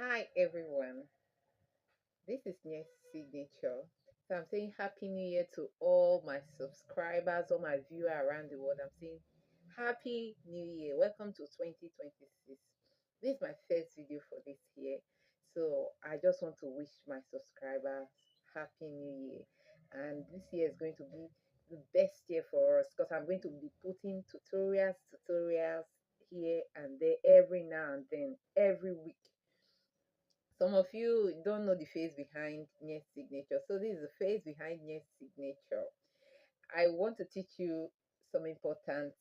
Hi everyone, this is Nes Signature. So I'm saying Happy New Year to all my subscribers, all my viewers around the world. I'm saying Happy New Year. Welcome to 2026. This is my first video for this year. So I just want to wish my subscribers Happy New Year. And this year is going to be the best year for us because I'm going to be putting tutorials here and there every now and then, every week. Some of you don't know the face behind Yes Signature. So this is the face behind Yes Signature. I want to teach you some important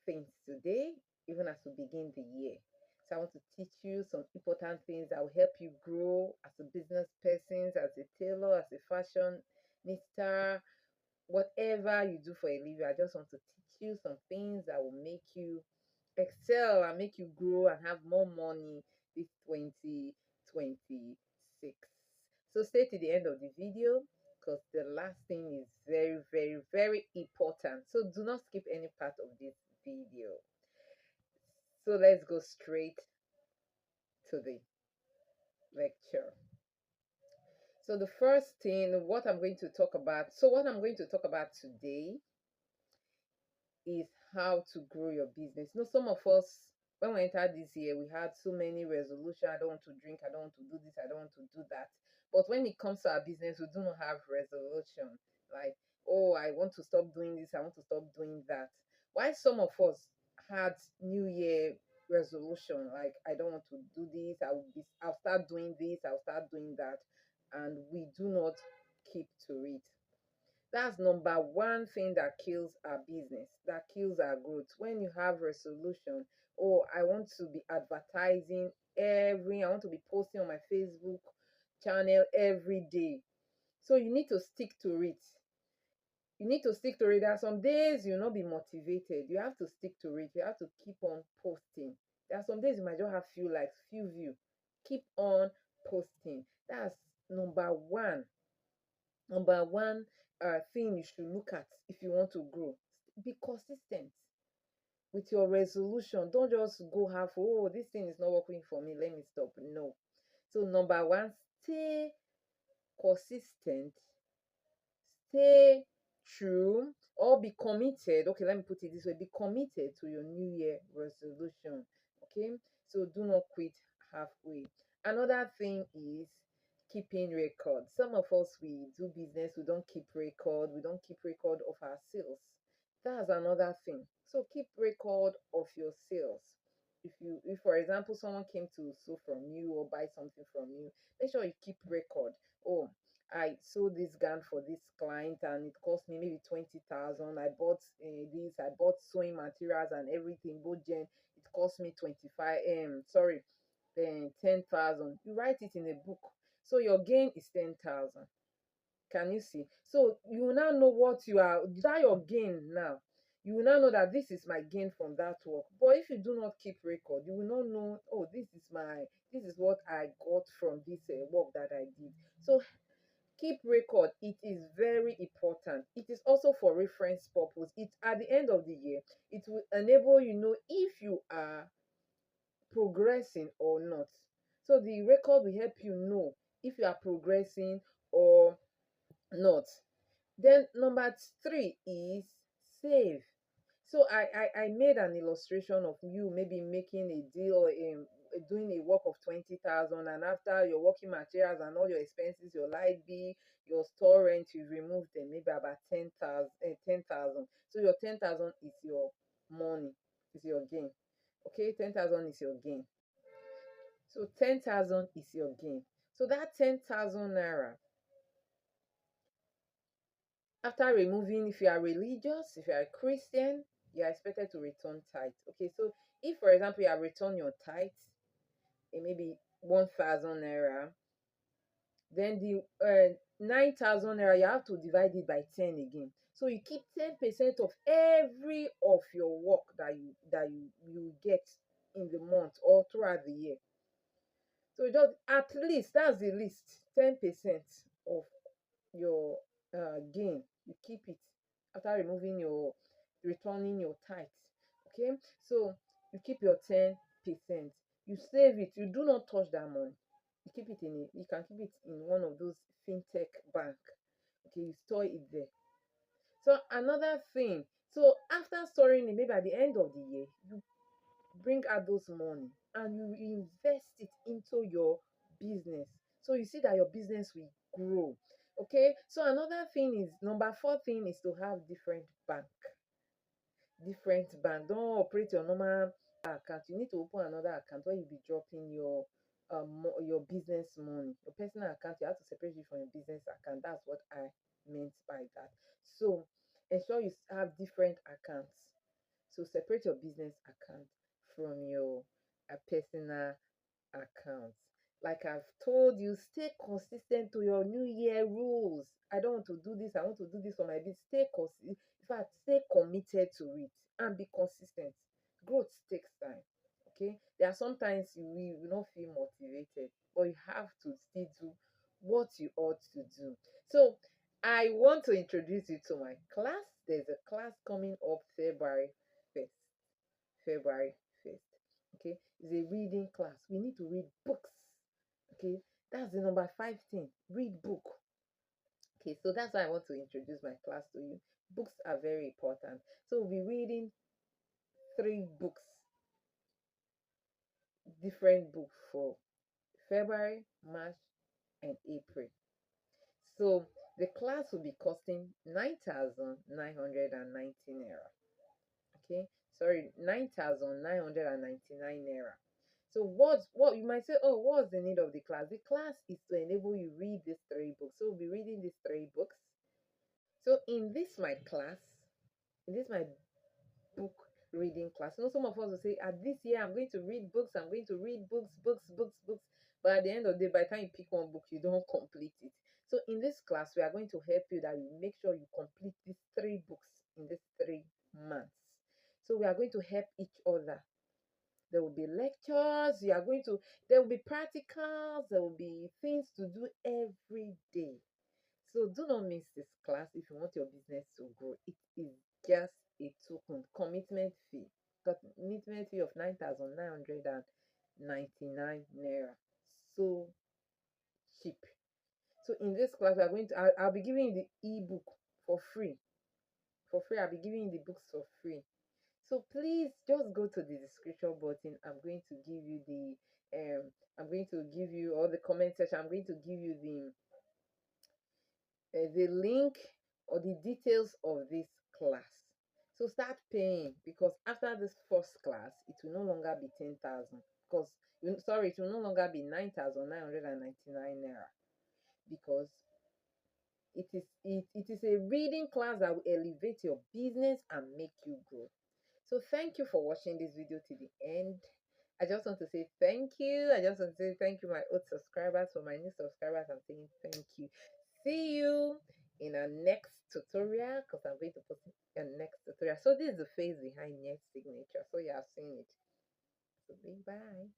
things today, even as we begin the year. So I want to teach you some important things that will help you grow as a business person, as a tailor, as a fashionista, whatever you do for a living. I just want to teach you some things that will make you excel and make you grow and have more money this 2026. So stay to the end of the video because the last thing is very, very, very important. So do not skip any part of this video. So let's go straight to the lecture. So the first thing, what I'm going to talk about. So what I'm going to talk about today is how to grow your business. You know, some of us, when we entered this year, we had so many resolutions. I don't want to drink, I don't want to do this, I don't want to do that. But when it comes to our business, we do not have resolution. Like, oh, I want to stop doing this, I want to stop doing that. Why some of us had New Year resolution, like I don't want to do this, I'll start doing this, I'll start doing that, and we do not keep to it. That's number one thing that kills our business, that kills our growth. When you have resolution, oh, I want to be advertising I want to be posting on my Facebook channel every day. So you need to stick to it. You need to stick to it. There are some days you'll not be motivated. You have to stick to it. You have to keep on posting. There are some days you might just have few likes, few views. Keep on posting. That's number one. Number one thing you should look at if you want to grow. Be consistent with your resolution. Don't just go half, oh, this thing is not working for me, let me stop. No. So number one, stay consistent, stay true, or be committed. Okay, let me put it this way: be committed to your new year resolution. Okay, so do not quit halfway. Another thing is keeping record. Some of us, we do business, we don't keep record, we don't keep record of our sales. That's another thing. So keep record of your sales. If for example someone came to sew from you or buy something from you, make sure you keep record. Oh, I sold this gown for this client and it cost me maybe 20,000. I bought I bought sewing materials and everything, both gen. It cost me 25, sorry, then 10,000. You write it in a book. So your gain is 10,000. Can you see? So you will now know what you are, that your gain now. You will now know that this is my gain from that work. But if you do not keep record, you will not know, oh, this is what I got from this work that I did. So keep record. It is very important. It is also for reference purpose. It at the end of the year, it will enable you know if you are progressing or not. So the record will help you know if you are progressing or not. Then number three is save. So I made an illustration of you maybe making a deal, doing a work of 20,000, and after your working materials and all your expenses, your light bill, your store rent, you remove them maybe about 10,000, 10,000. So your 10,000 is your money, is your gain. Okay, 10,000 is your gain. So 10,000 is your gain. So that 10,000 naira, after removing, if you are religious, if you are a Christian, you are expected to return tithe. Okay, so if for example you have returned your tithe, it may be 1,000 naira, then the 9,000 naira you have to divide it by 10 again. So you keep 10% of every of your work that you get in the month or throughout the year. So just at least, that's the least, 10% of your gain. You keep it after returning your tithe. Okay, so you keep your 10%. You save it. You do not touch that money. you can keep it in one of those fintech bank. Okay, you store it there. So another thing, so after storing it, maybe at the end of the year, you bring out those money and you invest it into your business. So you see that your business will grow. Okay, so another thing is, number four thing is to have different bank. Don't operate your normal account. You need to open another account where you'll be dropping your business money. Your personal account, you have to separate it from your business account. That's what I meant by that. So ensure you have different accounts. So separate your business account from your personal account. Like I've told you, stay consistent to your new year rules. I don't want to do this, I want to do this for my business. Stay consistent. In fact, stay committed to it and be consistent. Growth takes time. Okay. There are sometimes we will not feel motivated, but you have to still do what you ought to do. So I want to introduce you to my class. There's a class coming up February 1st. February 1st. Okay, it's a reading class. We need to read books. Okay, that's the number five thing. Read book. Okay, so that's why I want to introduce my class to you. Books are very important. So we'll be reading three books, different books for February, March, and April. So the class will be costing 9,990 naira. Okay, sorry, 9,999 naira. So what you might say, oh, what's the need of the class? The class is to enable you read these three books. So we'll be reading these three books. So in this my class, in this my book reading class, some of us will say, at this year I'm going to read books, I'm going to read books. But at the end of the day, by the time you pick one book, you don't complete it. So in this class, we are going to help you that you make sure you complete these three books in these 3 months. So we are going to help each other. There will be lectures, there will be practicals, there will be things to do every day. So do not miss this class if you want your business to grow. It is just a token commitment fee. Commitment fee of 9,999 naira. So cheap. So in this class, we are going to I'll be giving you the ebook for free. For free, I'll be giving you the books for free. So please just go to the description button. I'm going to give you all the comment section. I'm going to give you the link or the details of this class. So start paying, because after this first class, it will no longer be 10,000. Because sorry, it will no longer be 9,999 naira, because it is a reading class that will elevate your business and make you grow. So thank you for watching this video to the end. I just want to say thank you. I just want to say thank you, my old subscribers. For my new subscribers, I'm saying thank you. See you in our next tutorial, because I'm going to put a next tutorial. So this is the face behind next signature. So you have seen it. So bye bye.